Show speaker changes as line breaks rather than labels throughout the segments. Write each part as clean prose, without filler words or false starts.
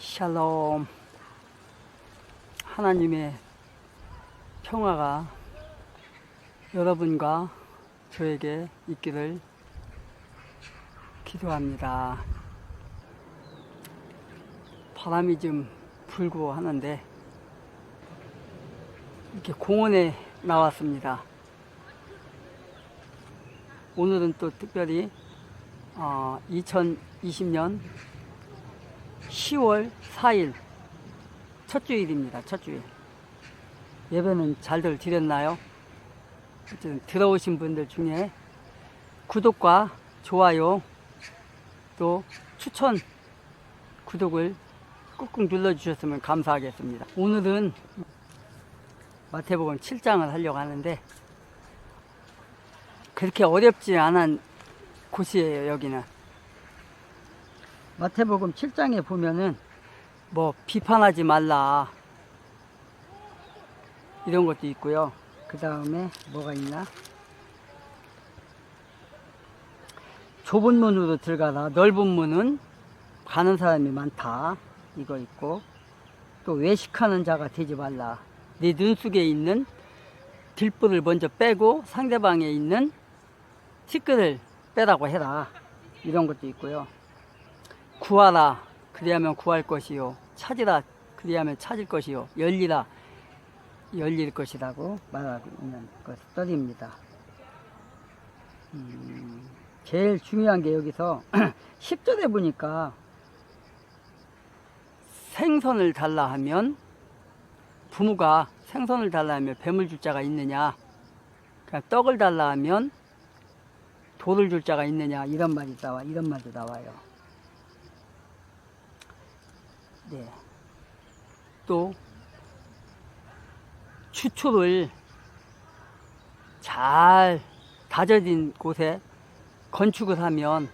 샬롬. 하나님의 평화가 여러분과 저에게 있기를 기도합니다. 바람이 좀 불고 하는데 이렇게 공원에 나왔습니다. 오늘은 또 특별히 2020년 10월 4일 첫 주일입니다. 첫 주일. 예배는 잘들 드렸나요? 들어오신 분들 중에 구독과 좋아요 또 추천 구독을 꾹꾹 눌러주셨으면 감사하겠습니다. 오늘은 마태복음 7장을 하려고 하는데 그렇게 어렵지 않은 곳이에요. 여기는 마태복음 7장에 보면은 뭐 비판하지 말라 이런 것도 있고요. 그 다음에 뭐가 있나? 좁은 문으로 들어가라. 넓은 문은 가는 사람이 많다. 이거 있고, 또 외식하는 자가 되지 말라. 네 눈 속에 있는 들불을 먼저 빼고 상대방에 있는 티끌을 빼라고 해라. 이런 것도 있고요. 구하라. 그리하면 구할 것이요. 찾으라. 그리하면 찾을 것이요. 열리라. 열릴 것이라고 말하고 있는 것들입니다. 제일 중요한 게 여기서 10절에 보니까 생선을 달라 하면 부모가 생선을 달라 하면 뱀을 줄 자가 있느냐, 그러니까 떡을 달라 하면 돌을 줄 자가 있느냐, 이런 말이 이런 말도 나와요. 네. 또 추초를 잘 다져진 곳에 건축을 하면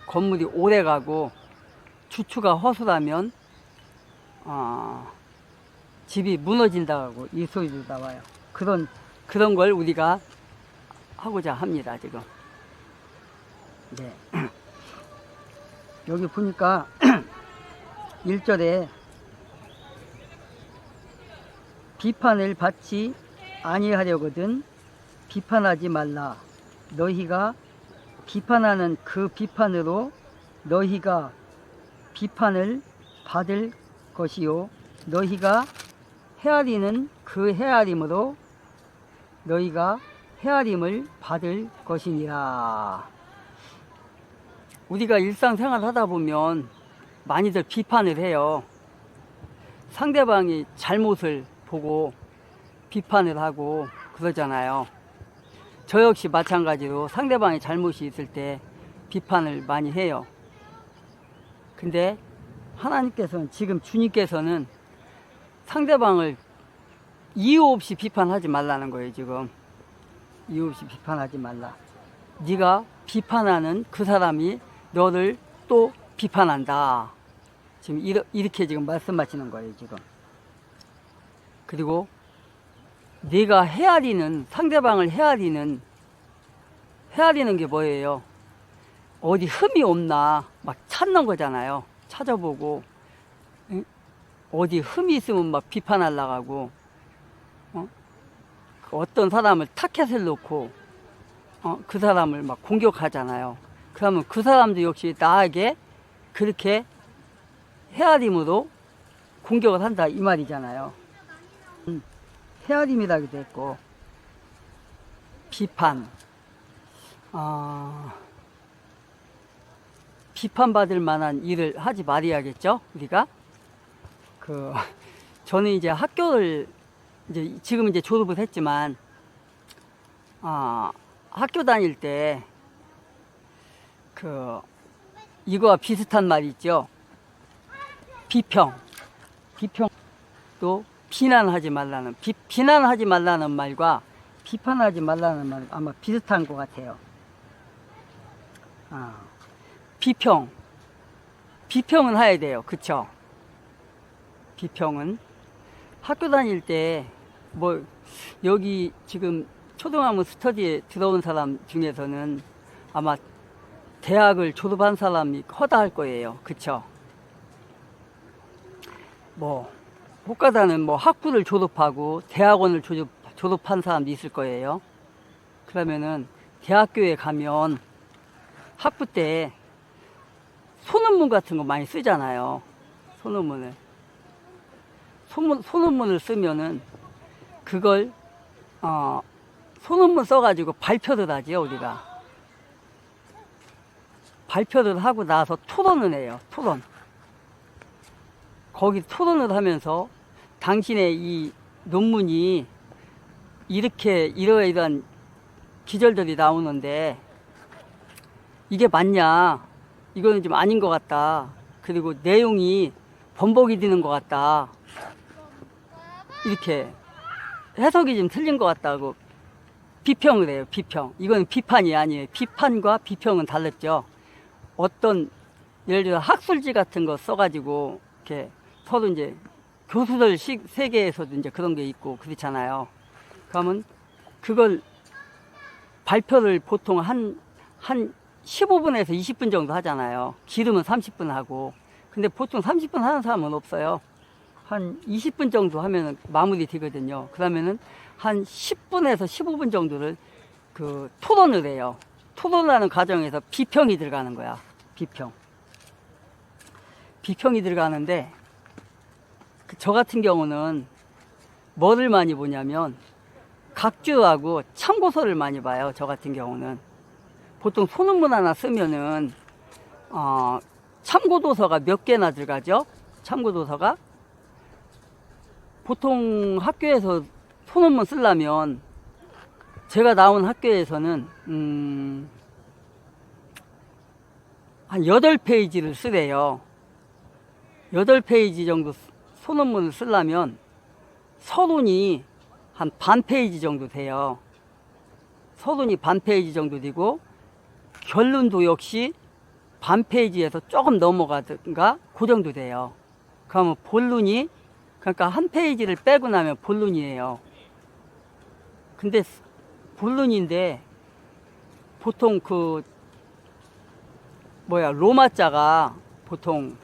건물이 오래 가고, 추초가 허술하면 집이 무너진다고 이 소리도 나와요. 그런 걸 우리가 하고자 합니다. 지금. 네. 여기 보니까 1절에 비판을 받지 아니하려거든 비판하지 말라. 너희가 비판하는 그 비판으로 너희가 비판을 받을 것이요, 너희가 헤아리는 그 헤아림으로 너희가 헤아림을 받을 것이니라. 우리가 일상생활 하다 보면 많이들 비판을 해요. 상대방이 잘못을 보고 비판을 하고 그러잖아요. 저 역시 마찬가지로 상대방이 잘못이 있을 때 비판을 많이 해요. 근데 하나님께서는, 지금 주님께서는 상대방을 이유 없이 비판하지 말라는 거예요. 지금 이유 없이 비판하지 말라. 네가 비판하는 그 사람이 너를 또 비판한다. 지금 이렇게 지금 말씀하시는 거예요. 지금. 그리고 네가 헤아리는, 상대방을 헤아리는 게 뭐예요? 어디 흠이 없나 막 찾는 거잖아요. 찾아보고, 어디 흠이 있으면 막 비판하려고 하고, 어떤 사람을 타켓을 놓고 그 사람을 막 공격하잖아요. 그러면 그 사람도 역시 나에게 그렇게 헤아림으로 공격을 한다 이 말이잖아요. 헤아림이라기도 했고, 비판, 비판받을 만한 일을 하지 말아야겠죠, 우리가. 저는 이제 학교를 지금 졸업을 했지만, 학교 다닐 때 이거와 비슷한 말이 있죠. 비평 또 비난하지 말라는, 비난하지 말라는 말과 비판하지 말라는 말 아마 비슷한 것 같아요. 비평은 해야 돼요. 그쵸? 비평은 학교 다닐 때 여기 지금 초등학교 스터디에 들어온 사람 중에서는 아마 대학을 졸업한 사람이 허다할 거예요. 그쵸? 뭐 혹가다는 뭐 학부를 졸업하고 대학원을 졸업한 사람도 있을 거예요. 그러면은 대학교에 가면 학부 때 소논문 같은 거 많이 쓰잖아요. 소논문을. 소논문을 쓰면은 그걸 소논문 써가지고 발표를 하죠, 우리가. 발표를 하고 나서 토론을 해요, 토론. 거기 토론을 하면서 당신의 이 논문이 이러이러한 기절들이 나오는데 이게 맞냐? 이거는 좀 아닌 것 같다. 그리고 내용이 번복이 되는 것 같다. 이렇게 해석이 좀 틀린 것 같다고 비평을 해요, 비평. 이건 비판이 아니에요. 비판과 비평은 달랐죠. 어떤, 예를 들어 학술지 같은 거 써가지고, 이렇게 서로 이제 교수들 세계에서도 이제 그런 게 있고 그렇잖아요. 그러면 그걸 발표를 보통 한 15분에서 20분 정도 하잖아요. 길으면 30분 하고. 근데 보통 30분 하는 사람은 없어요. 한 20분 정도 하면 마무리 되거든요. 그러면은 한 10분에서 15분 정도를 그 토론을 해요. 토론하는 과정에서 비평이 들어가는 거야. 비평이 들어가는데 저 같은 경우는 뭐를 많이 보냐면 각주하고 참고서를 많이 봐요. 저 같은 경우는 보통 소논문 하나 쓰면은 참고도서가 몇 개나 들어가죠. 참고도서가 보통 학교에서 소논문 쓰려면 제가 나온 학교에서는 한 8페이지를 쓰래요. 8페이지 정도 소논문을 쓰려면 서론이 한 반 페이지 정도 돼요. 서론이 반 페이지 정도 되고 결론도 역시 반 페이지에서 조금 넘어가든가 그 정도 돼요. 그러면 본론이, 그러니까 한 페이지를 빼고 나면 본론이에요. 근데 본론인데 보통 로마자가 보통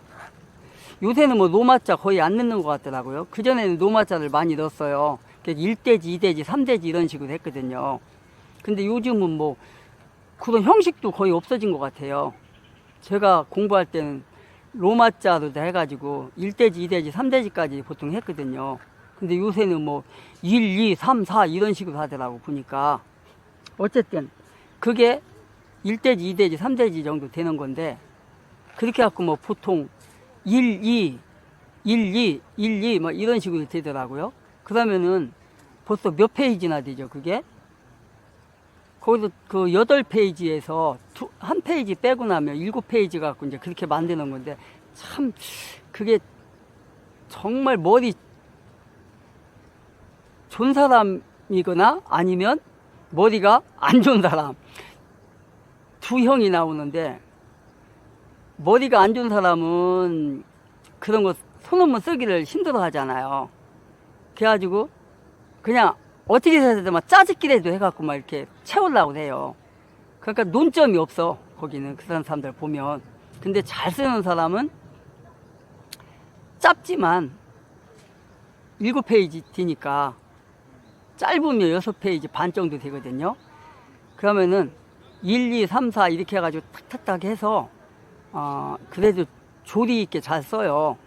요새는 뭐 로마자 거의 안 넣는 것 같더라고요. 그전에는 로마자를 많이 넣었어요. 1대지, 2대지, 3대지 이런 식으로 했거든요. 근데 요즘은 뭐 그런 형식도 거의 없어진 것 같아요. 제가 공부할 때는 로마자로 해가지고 1대지, 2대지, 3대지까지 보통 했거든요. 근데 요새는 뭐 1, 2, 3, 4 이런 식으로 하더라고 보니까. 어쨌든 그게 1대지, 2대지, 3대지 정도 되는 건데 그렇게 갖고 뭐 보통 1, 2, 1, 2, 1, 2 뭐 이런 식으로 되더라고요. 그러면은 벌써 몇 페이지나 되죠, 그게? 거기서 그 8페이지에서 한 페이지 빼고 나면 7페이지 갖고 이제 그렇게 만드는 건데 참 그게 정말 머리 좋은 사람이거나 아니면 머리가 안 좋은 사람 두 형이 나오는데 머리가 안 좋은 사람은 그런 거 소논문 쓰기를 힘들어 하잖아요. 그래가지고 그냥 어떻게 해서든 막 짜집기라도 해갖고 막 이렇게 채우려고 해요. 그러니까 논점이 없어, 거기는. 그런 사람들 보면. 근데 잘 쓰는 사람은 짧지만 7페이지 되니까 짧으면 6페이지 반 정도 되거든요. 그러면은 1, 2, 3, 4 이렇게 해가지고 탁탁탁 해서 그래도 조리 있게 잘 써요.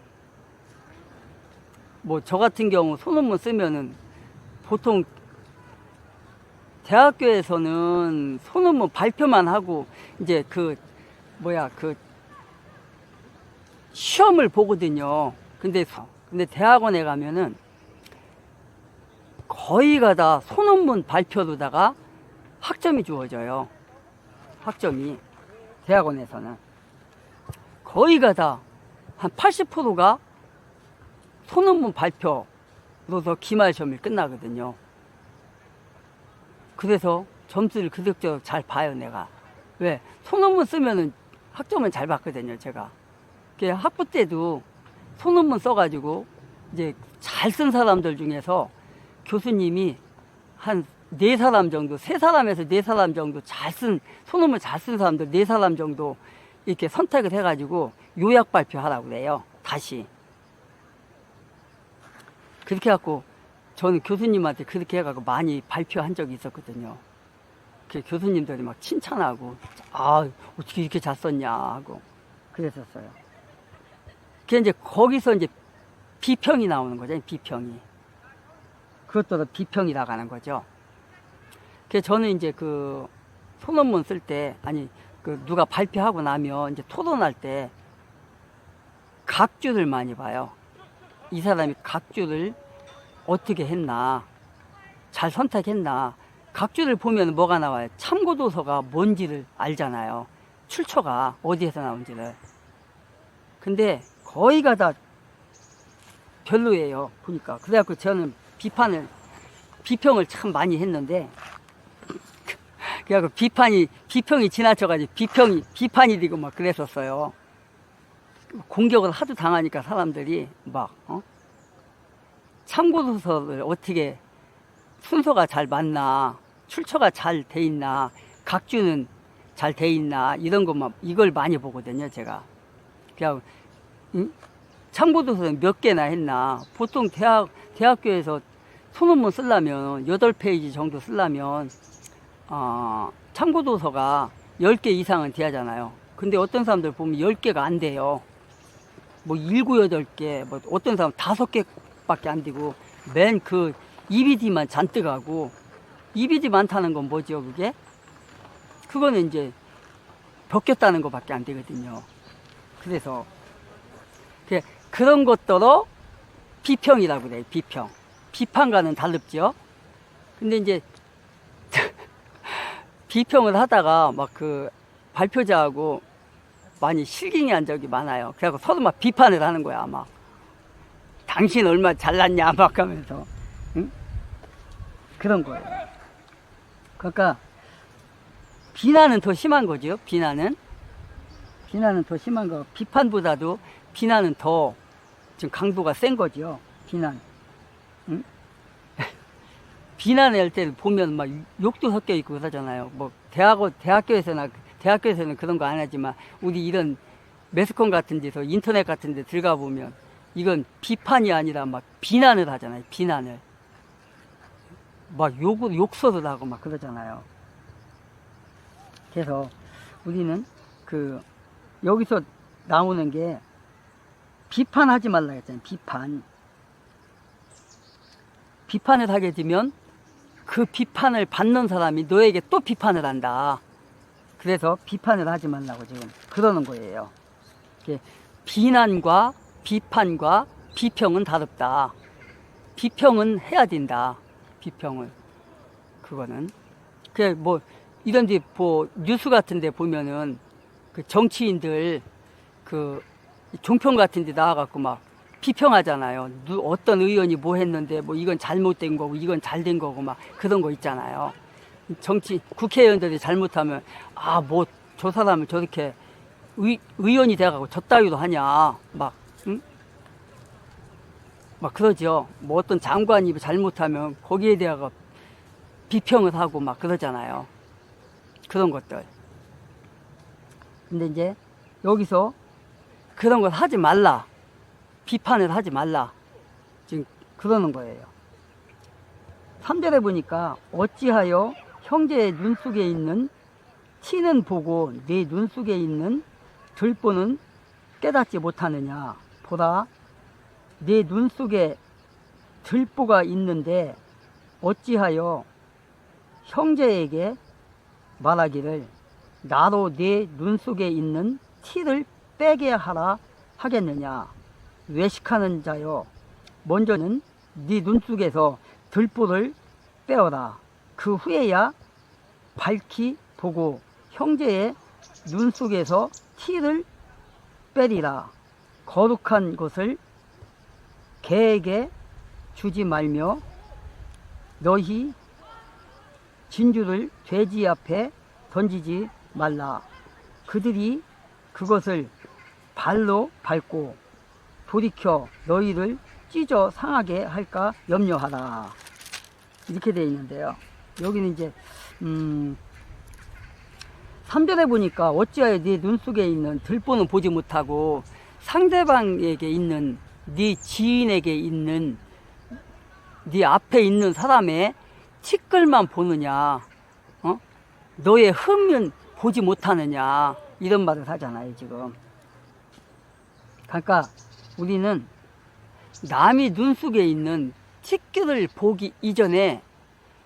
뭐 저 같은 경우 소논문 쓰면은 보통 대학교에서는 소논문 발표만 하고 이제 그 시험을 보거든요. 근데 대학원에 가면은 거의가 다 소논문 발표로다가 학점이 주어져요. 학점이 대학원에서는 거의가 다 한 80%가 소논문 발표로서 기말 시험이 끝나거든요. 그래서 점수를 그럭저럭 잘 봐요, 내가. 왜? 소논문 쓰면은 학점은 잘 받거든요, 제가. 학부 때도 소논문 써가지고 이제 잘 쓴 사람들 중에서 교수님이 한 4사람 정도, 3사람에서 4사람 정도 소논문 잘 쓴 사람들 4사람 정도 이렇게 선택을 해가지고 요약 발표하라고 그래요, 다시. 그렇게 해갖고 저는 교수님한테 그렇게 해갖고 많이 발표한 적이 있었거든요. 그 교수님들이 막 칭찬하고, 아, 어떻게 이렇게 잘 썼냐 하고 그랬었어요. 그게 이제 거기서 이제 비평이 나오는 거죠. 비평이. 그것도 비평이라고 하는 거죠. 그래서 저는 이제 그 소논문 쓸 때, 아니, 그 누가 발표하고 나면 이제 토론할 때 각주를 많이 봐요. 이 사람이 각주를 어떻게 했나, 잘 선택했나. 각주를 보면 뭐가 나와요? 참고도서가 뭔지를 알잖아요. 출처가 어디에서 나온지를. 근데 거의가 다 별로예요. 보니까. 그래갖고 저는 비평을 참 많이 했는데, 그래갖고 비평이 지나쳐가지고 비판이 되고 막 그랬었어요. 공격을 하도 당하니까 사람들이 막, 참고도서를 어떻게 순서가 잘 맞나, 출처가 잘 돼 있나, 각주는 잘 돼 있나, 이런 것만, 이걸 많이 보거든요, 제가. 그냥, 참고도서는 몇 개나 했나. 보통 대학교에서 소논문 쓰려면, 8페이지 정도 쓰려면, 참고도서가 10개 이상은 돼야 하잖아요. 근데 어떤 사람들 보면 10개가 안 돼요. 뭐 7, 8개, 뭐 어떤 사람 5개밖에 안 되고, 맨 그 EBD만 잔뜩 하고, EBD 많다는 건 뭐죠, 그게? 그거는 이제 벗겼다는 것밖에 안 되거든요. 그래서, 그런 것들로 비평이라고 그래요, 비평. 비판과는 다릅죠. 근데 이제, 비평을 하다가 막 그 발표자하고 많이 실갱이 한 적이 많아요. 그래서 서로 막 비판을 하는 거야, 막. 당신 얼마 잘났냐, 막 하면서. 응? 그런 거예요. 그러니까, 비난은 더 심한 거죠, 비난은. 비난은 더 심한 거. 비판보다도 비난은 더 지금 강도가 센 거죠, 비난. 응? 비난할 때 보면 막 욕도 섞여 있고 그러잖아요. 뭐, 대학교에서는 그런 거 안 하지만, 우리 이런 매스컴 같은 데서, 인터넷 같은 데 들어가 보면, 이건 비판이 아니라 막 비난을 하잖아요, 비난을. 막 욕설을 하고 막 그러잖아요. 그래서 우리는 여기서 나오는 게 비판하지 말라 했잖아요, 비판을 하게 되면 그 비판을 받는 사람이 너에게 또 비판을 한다. 그래서 비판을 하지 말라고 지금 그러는 거예요. 비난과 비판과 비평은 다릅다. 비평은 해야 된다. 비평을. 그거는. 뭐, 이런 데, 뉴스 같은 데 보면은, 그 정치인들, 종편 같은 데 나와갖고 막 비평하잖아요. 어떤 의원이 뭐 했는데, 뭐 이건 잘못된 거고, 이건 잘된 거고, 막 그런 거 있잖아요. 국회의원들이 잘못하면, 뭐, 저 사람을 저렇게 의원이 돼가고 저 따위도 하냐, 막, 응? 막 그러죠. 뭐 어떤 장관이 잘못하면 거기에 대해서 비평을 하고 막 그러잖아요. 그런 것들. 근데 이제 여기서 그런 걸 하지 말라. 비판을 하지 말라. 지금 그러는 거예요. 3절에 보니까 어찌하여 형제의 눈 속에 있는 티는 보고 네 눈 속에 있는 들보는 깨닫지 못하느냐. 보라, 네 눈 속에 들보가 있는데 어찌하여 형제에게 말하기를 나로 네 눈 속에 있는 티를 빼게 하라 하겠느냐. 외식하는 자여, 먼저는 네 눈 속에서 들보를 빼어라. 그 후에야 밝히 보고 형제의 눈 속에서 티를 빼리라. 거룩한 것을 개에게 주지 말며 너희 진주를 돼지 앞에 던지지 말라. 그들이 그것을 발로 밟고 돌이켜 너희를 찢어 상하게 할까 염려하라. 이렇게 되어 있는데요. 여기는 이제 3절에 보니까 어찌하여 네 눈 속에 있는 들보는 보지 못하고 상대방에게 있는 네 지인에게 있는 네 앞에 있는 사람의 티끌만 보느냐, 너의 흠은 보지 못하느냐, 이런 말을 하잖아요 지금. 그러니까 우리는 남이 눈 속에 있는 티끌을 보기 이전에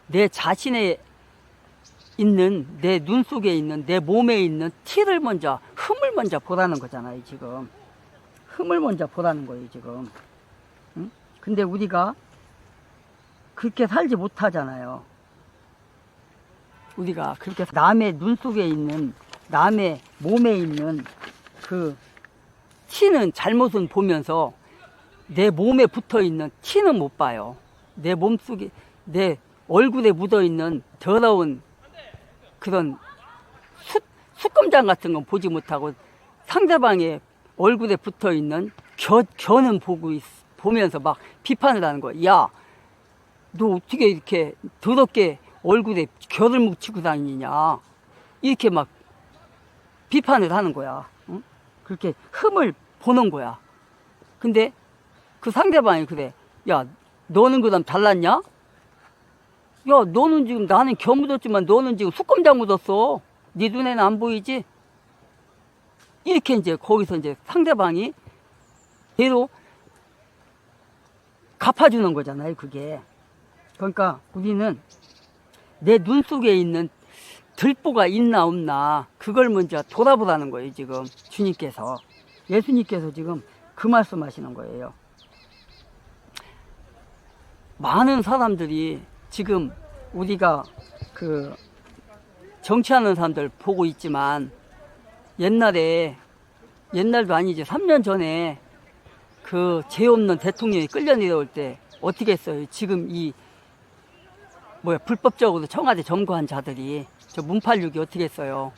내 자신의 있는, 내 눈 속에 있는, 내 몸에 있는 티를 먼저, 흠을 먼저 보라는 거잖아요 지금. 흠을 먼저 보라는 거예요 지금. 응? 근데 우리가 그렇게 살지 못하잖아요. 우리가 그렇게 남의 눈 속에 있는, 남의 몸에 있는 그 티는, 잘못은 보면서 내 몸에 붙어 있는 티는 못 봐요. 내 몸속에, 내 얼굴에 묻어 있는 더러운 그런 숯검장 같은 건 보지 못하고 상대방의 얼굴에 붙어 있는 겨는 보면서 막 비판을 하는 거야. 야, 너 어떻게 이렇게 더럽게 얼굴에 겨를 묻히고 다니냐, 이렇게 막 비판을 하는 거야. 응? 그렇게 흠을 보는 거야. 근데 그 상대방이 그래. 야, 너는 그다음 달랐냐? 야, 너는 지금, 나는 겨 묻었지만 너는 지금 숯검장 묻었어. 네 눈에는 안 보이지? 이렇게 이제 거기서 이제 상대방이 대로 갚아주는 거잖아요 그게. 그러니까 우리는 내 눈 속에 있는 들보가 있나 없나, 그걸 먼저 돌아보라는 거예요 지금. 주님께서, 예수님께서 지금 그 말씀 하시는 거예요. 많은 사람들이 지금 우리가 그 정치하는 사람들 보고 있지만, 옛날도 아니지, 3년 전에 그 죄 없는 대통령이 끌려 내려올 때 어떻게 했어요? 지금 이 불법적으로 청와대 점거한 자들이, 저 문팔육이 어떻게 했어요?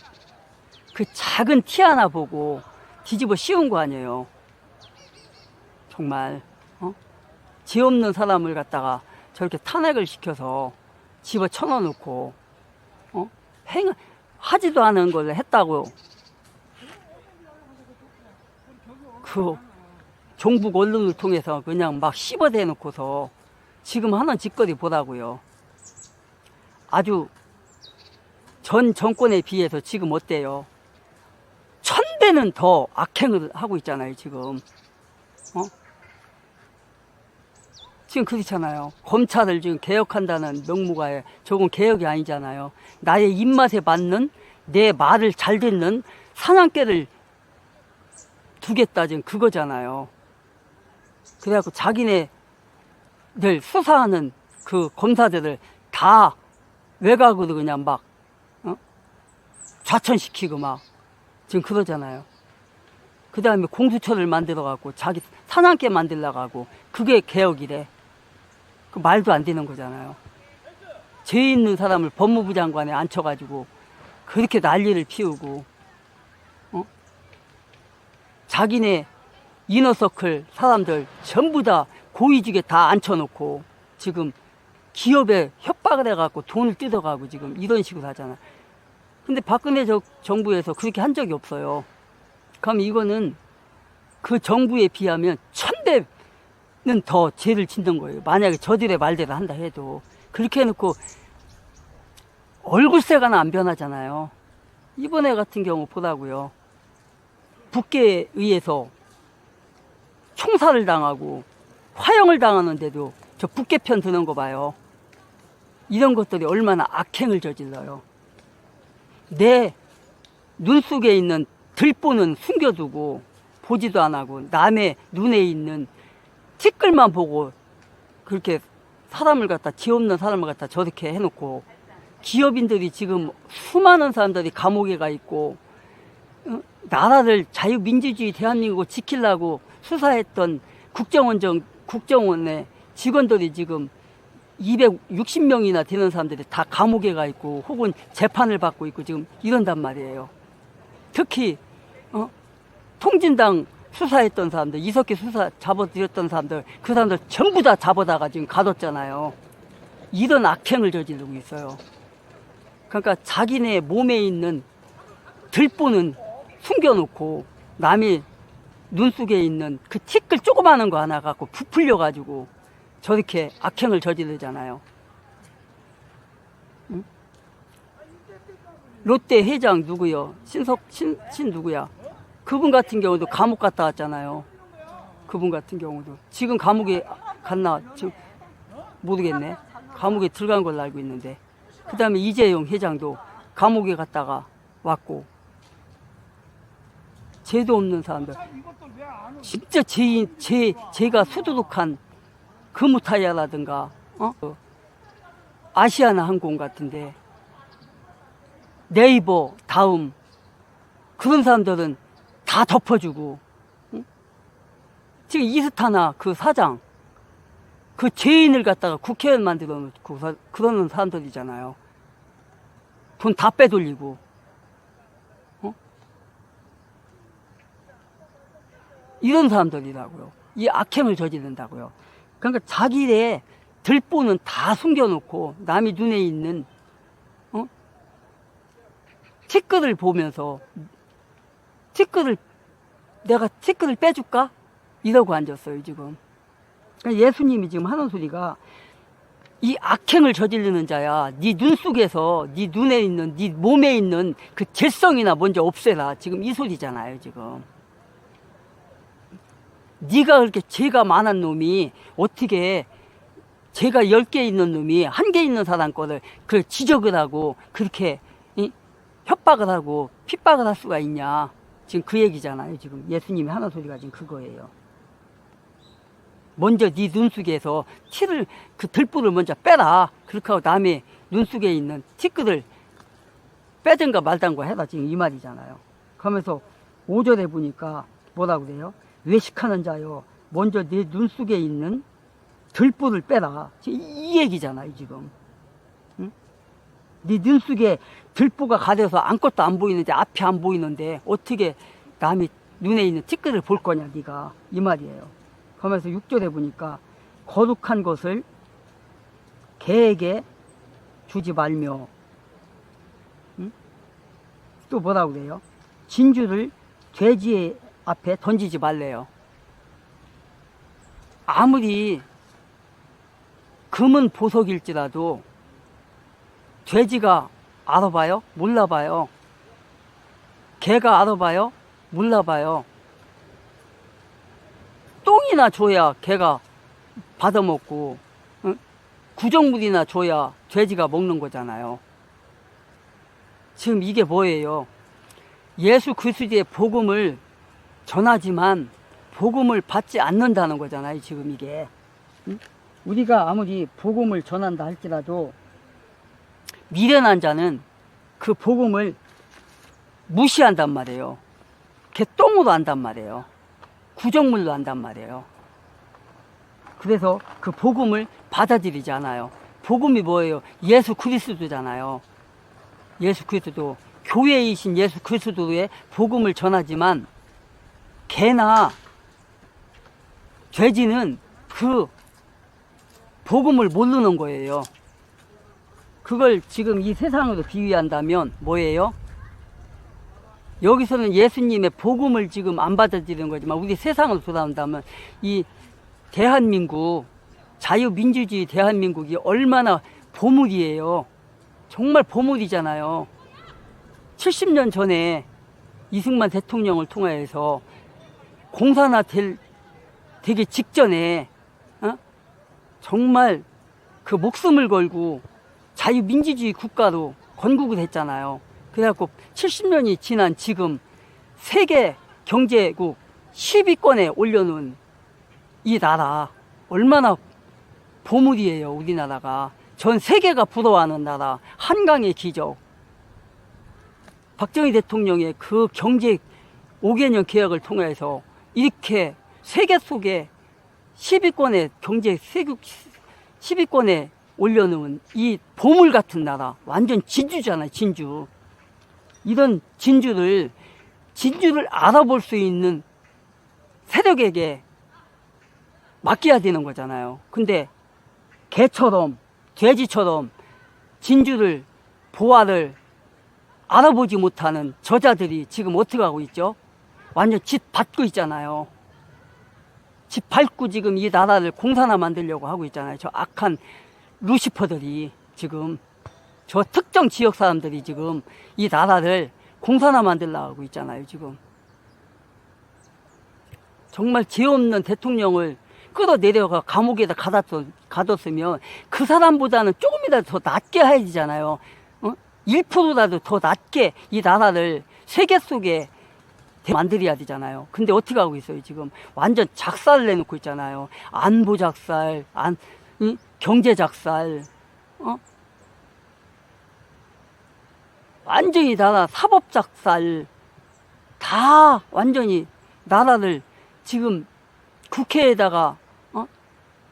그 작은 티 하나 보고 뒤집어 씌운 거 아니에요. 정말 죄 없는 사람을 갖다가 저렇게 탄핵을 시켜서 집어 쳐넣어놓고 하지도 않은 걸 했다고 그 종북 언론을 통해서 그냥 막 씹어대놓고서 지금 하는 짓거리 보라고요. 아주 전 정권에 비해서 지금 어때요? 1000배는 더 악행을 하고 있잖아요 지금. 지금 그렇잖아요. 검찰을 지금 개혁한다는 명목하에 저건 개혁이 아니잖아요. 나의 입맛에 맞는, 내 말을 잘 듣는 사냥개를 두겠다, 지금 그거잖아요. 그래갖고 자기네들 수사하는 그 검사들을 다 외곽으로 그냥 막 좌천시키고 막 지금 그러잖아요. 그 다음에 공수처를 만들어갖고 자기 사냥개 만들려고 하고, 그게 개혁이래. 그 말도 안 되는 거잖아요. 죄 있는 사람을 법무부 장관에 앉혀가지고 그렇게 난리를 피우고, 자기네 이너서클 사람들 전부 다 고위직에 다 앉혀놓고 지금 기업에 협박을 해갖고 돈을 뜯어가고 지금 이런 식으로 하잖아. 근데 박근혜 정부에서 그렇게 한 적이 없어요. 그럼 이거는 그 정부에 비하면 1000배는 더 죄를 짓는 거예요. 만약에 저들의 말대로 한다 해도. 그렇게 해놓고 얼굴색은 안 변하잖아요. 이번에 같은 경우 보라고요. 북계에 의해서 총살을 당하고 화형을 당하는데도 저 북계 편 드는 거 봐요. 이런 것들이 얼마나 악행을 저질러요. 내 눈 속에 있는 들보는 숨겨두고 보지도 안 하고 남의 눈에 있는 티끌만 보고 그렇게 사람을 갖다, 죄 없는 사람을 갖다 저렇게 해놓고, 기업인들이 지금 수많은 사람들이 감옥에 가 있고, 나라를 자유민주주의 대한민국을 지키려고 수사했던 국정원의 직원들이 지금 260명이나 되는 사람들이 다 감옥에 가 있고 혹은 재판을 받고 있고 지금 이런단 말이에요. 특히 통진당 수사했던 사람들, 이석기 수사 잡아들였던 사람들, 그 사람들 전부 다 잡아다가 지금 가뒀잖아요. 이런 악행을 저지르고 있어요. 그러니까 자기네 몸에 있는 들보는 숨겨놓고 남이 눈 속에 있는 그 티끌 조그마한 거 하나 갖고 부풀려 가지고 저렇게 악행을 저지르잖아요. 응? 롯데 회장 누구요? 신 누구야? 그분 같은 경우도 감옥 갔다 왔잖아요. 그분 같은 경우도 지금 감옥에 갔나 지금 모르겠네. 감옥에 들어간 걸로 알고 있는데, 그 다음에 이재용 회장도 감옥에 갔다가 왔고, 죄도 없는 사람들, 진짜 제가 수두룩한 금호타이어라든가 아시아나 항공 같은데, 네이버 다음 그런 사람들은 다 덮어주고, 응? 지금 이스타나 그 사장, 그 죄인을 갖다가 국회의원 만들어 놓고 그러는 사람들이잖아요. 돈 다 빼돌리고, 이런 사람들이라고요. 이 악행을 저지른다고요. 그러니까 자기의 들보는 다 숨겨놓고 남이 눈에 있는 티끌을 보면서 내가 티끌을 빼줄까? 이러고 앉았어요 지금. 그러니까 예수님이 지금 하는 소리가, 이 악행을 저지르는 자야, 네 눈 속에서, 네 눈에 있는, 네 몸에 있는 그 죄성이나 먼저 없애라, 지금 이 소리잖아요 지금. 네가 그렇게 죄가 많은 놈이 어떻게 죄가 10개 있는 놈이 1개 있는 사람 거를 그 지적을 하고 그렇게 협박을 하고 핍박을 할 수가 있냐, 지금 그 얘기잖아요. 지금 예수님이 하는 소리가 지금 그거예요. 먼저 네 눈 속에서 그 들보를 먼저 빼라. 그렇게 하고 남의 눈 속에 있는 티끌을 빼든가 말든가 해라, 지금 이 말이잖아요. 그러면서 5절에 보니까 뭐라고 그래요? 외식하는 자요, 먼저 네 눈 속에 있는 들보를 빼라. 이 얘기잖아요 지금. 응? 네 눈 속에 들보가 가려서 아무것도 안 보이는데, 앞이 안 보이는데 어떻게 남이 눈에 있는 티끌을 볼 거냐 네가, 이 말이에요. 그러면서 6절에 보니까 거룩한 것을 개에게 주지 말며, 응? 또 뭐라고 그래요? 진주를 돼지 앞에 던지지 말래요. 아무리 금은 보석일지라도 돼지가 알아봐요? 몰라봐요. 개가 알아봐요? 몰라봐요. 똥이나 줘야 개가 받아먹고, 응? 구정물이나 줘야 돼지가 먹는 거잖아요. 지금 이게 뭐예요? 예수 그리스도의 복음을 전하지만 복음을 받지 않는다는 거잖아요 지금 이게. 응? 우리가 아무리 복음을 전한다 할지라도 미련한 자는 그 복음을 무시한단 말이에요. 개똥으로 한단 말이에요. 구정물로 한단 말이에요. 그래서 그 복음을 받아들이지 않아요. 복음이 뭐예요? 예수 그리스도잖아요. 예수 그리스도, 교회이신 예수 그리스도의 복음을 전하지만 개나 돼지는 그 복음을 모르는 거예요. 그걸 지금 이 세상으로 비유한다면 뭐예요? 여기서는 예수님의 복음을 지금 안 받아들이는 거지만, 우리 세상으로 돌아온다면 이 대한민국, 자유민주주의 대한민국이 얼마나 보물이에요. 정말 보물이잖아요. 70년 전에 이승만 대통령을 통해서 공산화 되기 직전에 정말 그 목숨을 걸고 자유민주주의 국가로 건국을 했잖아요. 그래갖고 70년이 지난 지금 세계 경제국 10위권에 올려놓은 이 나라, 얼마나 보물이에요 우리나라가. 전 세계가 부러워하는 나라, 한강의 기적. 박정희 대통령의 그 경제 5개년 계약을 통해서 이렇게 세계 속에 10위권에, 경제 10위권에 올려놓은 이 보물 같은 나라, 완전 진주잖아요 진주. 이런 진주를 알아볼 수 있는 세력에게 맡겨야 되는 거잖아요. 근데 개처럼 돼지처럼 진주를, 보화를 알아보지 못하는 저자들이 지금 어떻게 하고 있죠? 완전 짓 받고 있잖아요. 집 밟고 지금 이 나라를 공산화 만들려고 하고 있잖아요. 저 악한 루시퍼들이 지금 저 특정 지역 사람들이 지금 이 나라를 공산화 만들려고 하고 있잖아요. 지금 정말 죄 없는 대통령을 끌어내려가 감옥에다 가뒀으면 그 사람보다는 조금이라도 더 낫게 해야 되잖아요. 1%라도 더 낫게 이 나라를 세계 속에 만들어야 되잖아요. 근데 어떻게 하고 있어요? 지금 완전 작살을 내놓고 있잖아요. 안보 작살, 경제 작살, 완전히 나라 사법 작살, 다 완전히 나라를 지금 국회에다가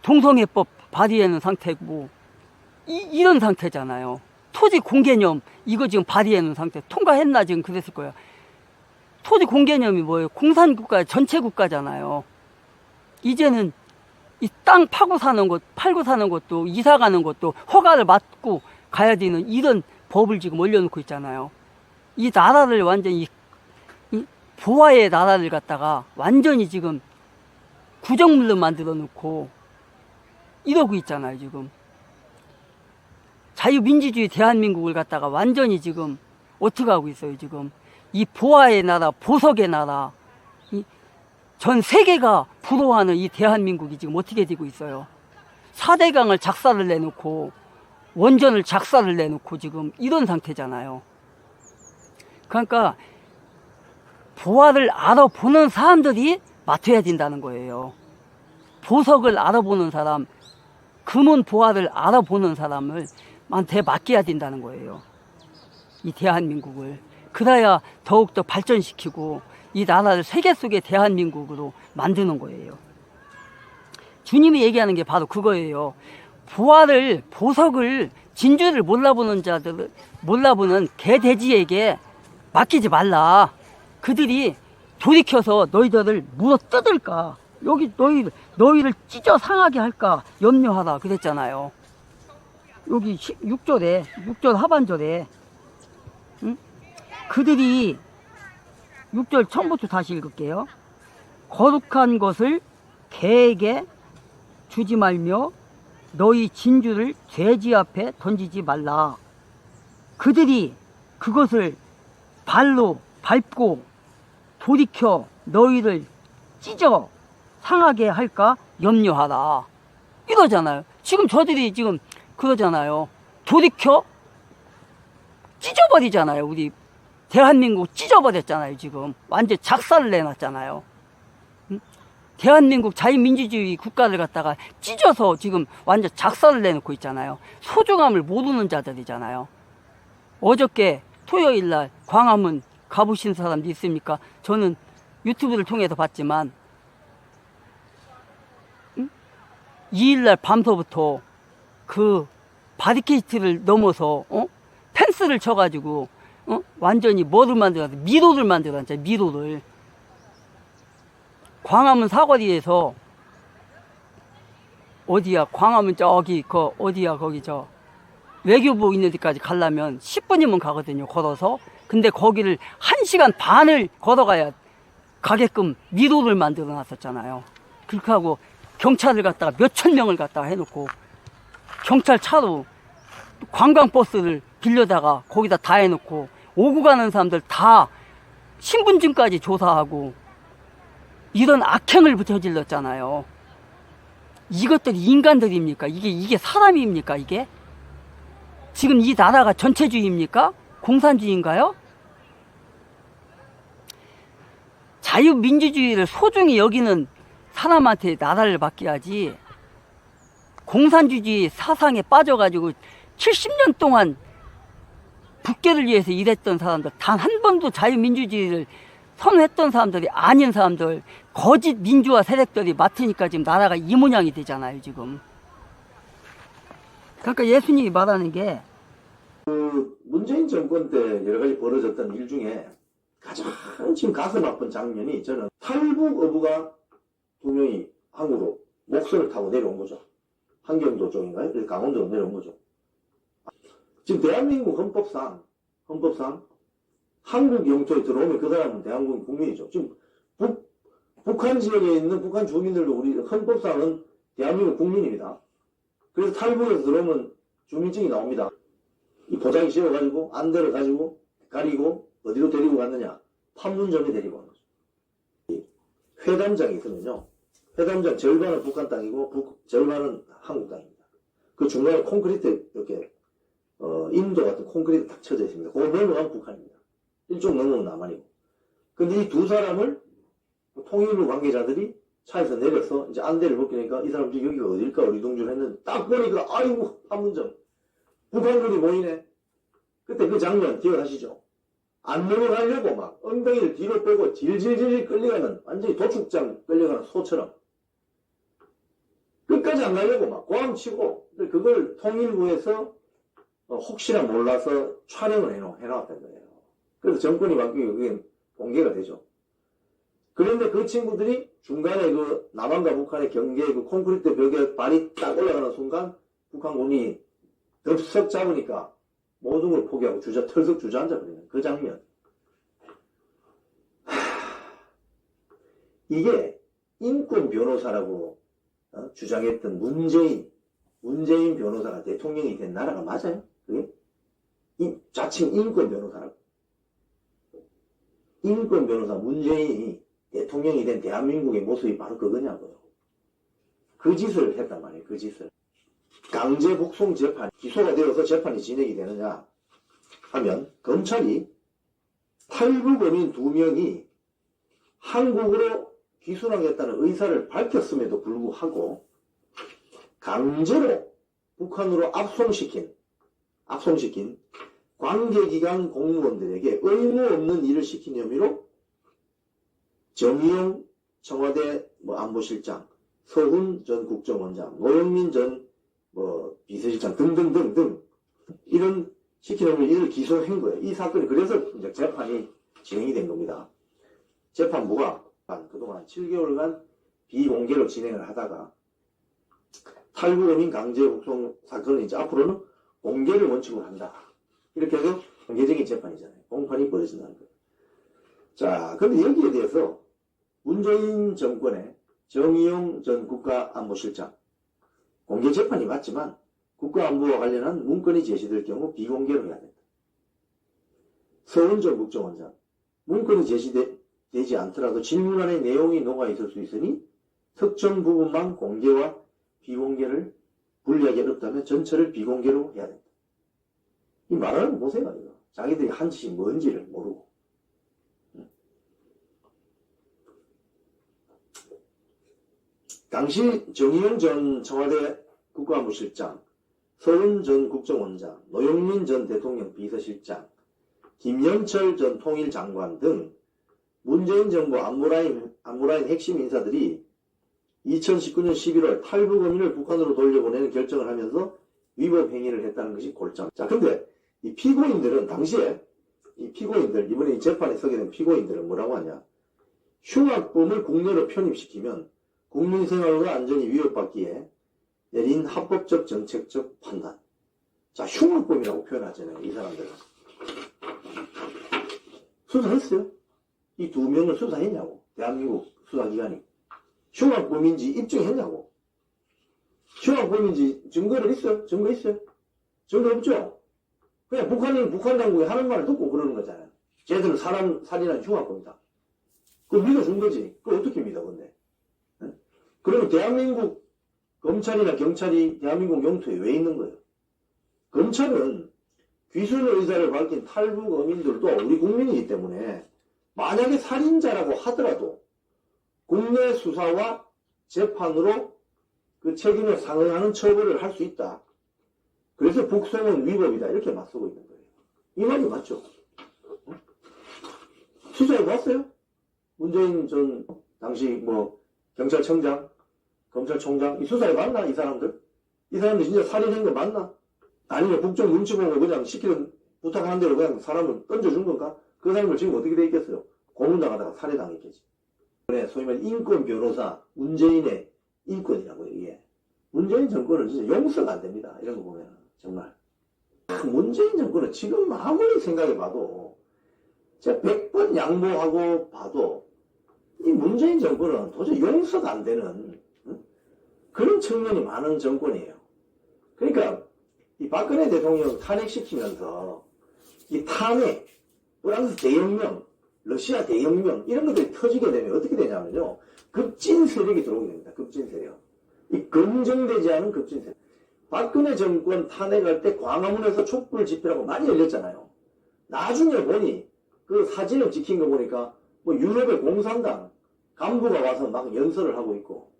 동성애법 발의하는 상태고 이런 상태잖아요. 토지 공개념 이거 지금 발의하는 상태. 통과했나 지금 그랬을 거예요. 토지 공개념이 뭐예요? 공산국가 전체 국가잖아요. 이제는 이 땅 파고 사는 것, 팔고 사는 것도 이사 가는 것도 허가를 받고 가야 되는 이런 법을 지금 올려놓고 있잖아요. 이 나라를 완전히 이 보아의 나라를 갖다가 완전히 지금 구정물로 만들어 놓고 이러고 있잖아요. 지금 자유민주주의 대한민국을 갖다가 완전히 지금 어떻게 하고 있어요. 지금 이 보아의 나라, 보석의 나라, 전 세계가 부러워하는 이 대한민국이 지금 어떻게 되고 있어요. 4대강을 작사를 내놓고 원전을 작사를 내놓고 지금 이런 상태잖아요. 그러니까 보아를 알아보는 사람들이 맡아야 된다는 거예요. 보석을 알아보는 사람, 금은 보아를 알아보는 사람을 한테 맡겨야 된다는 거예요. 이 대한민국을. 그래야 더욱더 발전시키고 이 나라를 세계 속의 대한민국으로 만드는 거예요. 주님이 얘기하는 게 바로 그거예요. 보아를, 보석을, 진주를 몰라보는 자들, 몰라보는 개돼지에게 맡기지 말라. 그들이 돌이켜서 너희들을 물어 뜯을까? 여기 너희를 찢어 상하게 할까? 염려하라. 그랬잖아요. 여기 6절 하반절에. 응? 그들이 6절 처음부터 다시 읽을게요. 거룩한 것을 개에게 주지 말며 너희 진주를 돼지 앞에 던지지 말라. 그들이 그것을 발로 밟고 돌이켜 너희를 찢어 상하게 할까 염려하라. 이러잖아요. 지금 저들이 지금 그러잖아요. 돌이켜 찢어버리잖아요. 우리 대한민국 찢어버렸잖아요. 지금 완전 작살을 내놨잖아요. 대한민국 자유민주주의 국가를 갖다가 찢어서 지금 완전 작살을 내놓고 있잖아요. 소중함을 모르는 자들이잖아요. 어저께 토요일날 광화문 가보신 사람도 있습니까? 저는 유튜브를 통해서 봤지만 2일날 밤서부터 그 바리케이트를 넘어서 펜스를 쳐가지고 완전히 뭐를 만들었어? 미로를 만들었죠. 미로를. 광화문 사거리에서 어디야? 광화문 저기 어디야? 거기 저 외교부 있는 데까지 가려면 10분이면 가거든요. 걸어서. 근데 거기를 1시간 반을 걸어가야 가게끔 미로를 만들어 놨었잖아요. 그렇게 하고 경찰을 갖다가 몇천 명을 갖다가 해놓고 경찰차로 관광버스를 빌려다가 거기다 다 해놓고 오고 가는 사람들 다 신분증까지 조사하고 이런 악행을 저질렀잖아요. 이것들이 인간들입니까? 이게 사람입니까? 이게? 지금 이 나라가 전체주의입니까? 공산주의인가요? 자유민주주의를 소중히 여기는 사람한테 나라를 맡겨야지 공산주의 사상에 빠져가지고 70년 동안 국계를 위해서 일했던 사람들, 단 한 번도 자유민주주의를 선호했던 사람들이 아닌 사람들, 거짓 민주화 세력들이 맡으니까 지금 나라가 이 모양이 되잖아요. 지금. 그러니까 예수님이 말하는 게
문재인 정권 때 여러 가지 벌어졌던 일 중에 가장 지금 가슴 아픈 장면이 저는 탈북 어부가 2명이 항구로 목선을 타고 내려온 거죠. 한경도 쪽인가요? 그래서 강원도로 내려온 거죠. 지금 대한민국 헌법상 한국 영토에 들어오면 그 사람은 대한민국 국민이죠. 지금 북한 지역에 있는 북한 주민들도 우리 헌법상은 대한민국 국민입니다. 그래서 탈북에서 들어오면 주민증이 나옵니다. 이 포장이 씌워가지고 안대를 가지고 가리고 어디로 데리고 갔느냐? 판문점에 데리고 가는 거죠. 회담장이 있으면요. 회담장 절반은 북한 땅이고 절반은 한국 땅입니다. 그 중간에 콘크리트 이렇게 인도 같은 콘크리트 딱 쳐져 있습니다. 그 넘어가면 북한입니다. 일쪽 넘어오면 남한이고. 근데 이 두 사람을 통일부 관계자들이 차에서 내려서 이제 안대를 벗기니까 이 사람들이 여기가 어딜까 어리둥절 했는데 딱 보니까 아이고 판문점 북한군이 보이네. 그때 그 장면 기억하시죠? 안 넘어가려고 막 엉덩이를 뒤로 빼고 질질질 끌려가는 완전히 도축장 끌려가는 소처럼 끝까지 안 가려고 막 고함치고 그걸 통일부에서 혹시나 몰라서 촬영을 해놨던 거예요. 그래서 정권이 바뀌고 그게 공개가 되죠. 그런데 그 친구들이 중간에 그 남한과 북한의 경계 그 콘크리트 벽에 발이 딱 올라가는 순간 북한군이 덥석 잡으니까 모든 걸 포기하고 털썩 주저앉아 버리는 그 장면. 이게 인권 변호사라고 주장했던 문재인 변호사가 대통령이 된 나라가 맞아요? 그게? 자칭 인권 변호사라고. 인권 변호사 문재인이 대통령이 된 대한민국의 모습이 바로 그거냐고요. 그 짓을 했단 말이에요. 그 짓을. 강제 북송 재판, 기소가 되어서 재판이 진행이 되느냐 하면 검찰이 탈북어민 2명이 한국으로 귀순하겠다는 의사를 밝혔음에도 불구하고 강제로 북한으로 압송시킨 관계기관 공무원들에게 의무 없는 일을 시킨 혐의로 정의용 청와대 안보실장, 서훈 전 국정원장, 노영민 전 비서실장 등등등등 이런 시킨 혐의로 이를 기소한 거예요. 이 사건이 그래서 이제 재판이 진행이 된 겁니다. 재판부가 그동안 7개월간 비공개로 진행을 하다가 탈북어민 강제 북송 사건은 이제 앞으로는 공개를 원칙으로 한다. 이렇게 해서 공개적인 재판이잖아요. 공판이 벌어진다는 거예요. 자, 근데 여기에 대해서 문재인 정권의 정의용 전 국가안보실장 공개 재판이 맞지만 국가안보와 관련한 문건이 제시될 경우 비공개로 해야 된다. 서훈 전 국정원장 문건이 제시되지 않더라도 질문안의 내용이 녹아 있을 수 있으니 특정 부분만 공개와 비공개를 분리하기 어렵다면 전체를 비공개로 해야 된다. 이 말하는 거 보세요. 이거. 자기들이 한 짓이 뭔지를 모르고. 당시 정의용 전 청와대 국가안보실장, 서훈 전 국정원장, 노영민 전 대통령 비서실장, 김영철 전 통일장관 등 문재인 정부 안보라인 핵심 인사들이 2019년 11월 탈북어민을 북한으로 돌려보내는 결정을 하면서 위법 행위를 했다는 것이 골장. 자, 근데 이 피고인들은 당시에 이번에 이 재판에 서게 된 피고인들은 뭐라고 하냐? 흉악범을 국내로 편입시키면 국민생활과 안전이 위협받기에 내린 합법적 정책적 판단. 자, 흉악범이라고 표현하잖아요. 이 사람들은. 수사했어요? 이 2명을 수사했냐고. 대한민국 수사기관이. 흉악범인지 입증했냐고. 흉악범인지 증거를 있어요? 증거 있어요? 증거 없죠? 그냥 북한 당국이 하는 말을 듣고 그러는 거잖아요. 쟤들은 사람 살인한 흉악범이다. 그걸 믿어준 거지. 그걸 어떻게 믿어, 근데? 그러면 대한민국 검찰이나 경찰이 대한민국 영토에 왜 있는 거예요? 검찰은 귀순 의사를 밝힌 탈북 어민들도 우리 국민이기 때문에 만약에 살인자라고 하더라도 국내 수사와 재판으로 그 책임을 상응하는 처벌을 할 수 있다. 그래서 북송은 위법이다. 이렇게 맞서고 있는 거예요. 이 말이 맞죠? 수사해봤어요? 문재인 전 당시 경찰청장, 검찰총장 이 수사해봤나? 이 사람들 진짜 살인한 거 맞나? 아니면 국정 눈치 보고 그냥 부탁하는 대로 그냥 사람을 던져준 건가? 그 사람을 지금 어떻게 돼 있겠어요? 고문당하다가 살해당했겠지. 소위 말해 인권 변호사 문재인의 인권이라고요. 이게 문재인 정권은 진짜 용서가 안 됩니다. 이런 거 보면 정말 문재인 정권은 지금 아무리 생각해봐도 제가 100번 양보하고 봐도 이 문재인 정권은 도저히 용서가 안 되는 그런 측면이 많은 정권이에요. 그러니까 이 박근혜 대통령 탄핵시키면서 이 탄핵, 프랑스 대혁명, 러시아 대혁명 이런 것들이 터지게 되면 어떻게 되냐면요. 급진 세력이 들어오게 됩니다. 급진 세력. 이 검증되지 않은 급진 세력. 박근혜 정권 탄핵할 때 광화문에서 촛불 집회라고 많이 열렸잖아요. 나중에 보니 그 사진을 찍힌 거 보니까 뭐 유럽의 공산당 간부가 와서 막 연설을 하고 있고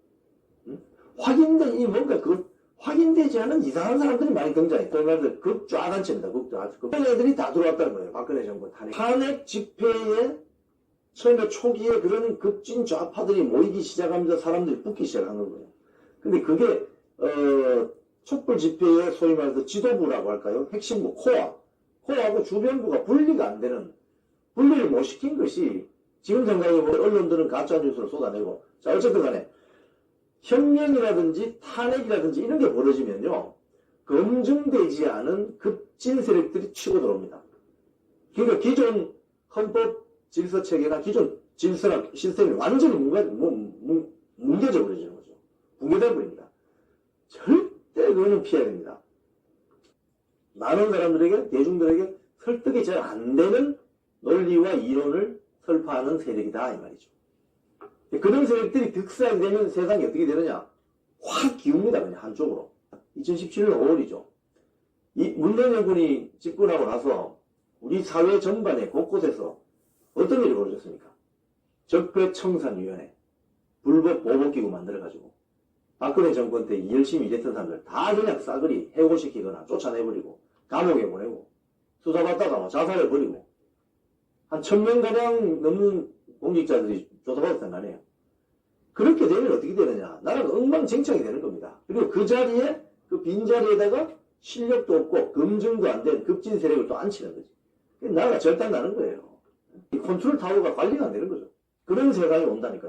확인된 이 뭔가 그 확인되지 않은 이상한 사람들이 많이 등장해. 그러면 극좌단체입니다. 극좌단체. 그런 애들이 다 들어왔다는 거예요. 박근혜 정권 탄핵. 탄핵 집회에 처음에 초기에 그런 급진 좌파들이 모이기 시작하면서 사람들이 붙기 시작하는 거예요. 근데 그게 촛불 집회의 소위 말해서 지도부라고 할까요? 핵심부 코어하고 주변부가 분리가 안 되는 분리를 못 시킨 것이 지금 생각해보면 언론들은 가짜뉴스를 쏟아내고 자 어쨌든 간에 혁명이라든지 탄핵이라든지 이런 게 벌어지면요. 검증되지 않은 급진 세력들이 치고 들어옵니다. 그러니까 기존 헌법 질서체계나 기존 질서나 시스템이 완전히 뭉개져 버리는 거죠. 붕괴돼 버립니다. 절대 그거는 피해야 됩니다. 많은 사람들에게, 대중들에게 설득이 잘 안 되는 논리와 이론을 설파하는 세력이다 이 말이죠. 그런 세력들이 득세하게 되면 세상이 어떻게 되느냐? 확 기웁니다. 그냥 한쪽으로. 2017년 5월이죠. 이 문재인 정권이 집권하고 나서 우리 사회 전반에 곳곳에서 어떤 일이 벌어졌습니까? 적폐청산위원회, 불법 보복기구 만들어가지고 박근혜 정권 때 열심히 일했던 사람들 다 그냥 싸그리 해고시키거나 쫓아내버리고 감옥에 보내고 수사받다가 자살해버리고 한 1000명가량 넘는 공직자들이 조사받았단 말이에요. 그렇게 되면 어떻게 되느냐? 나라가 엉망진창이 되는 겁니다. 그리고 그 자리에, 그 빈자리에다가 실력도 없고 검증도 안 된 급진 세력을 또 앉히는 거지. 나라가 절단 나는 거예요. 이 컨트롤 타워가 관리가 안 되는 거죠. 그런 세상이 온다니까요.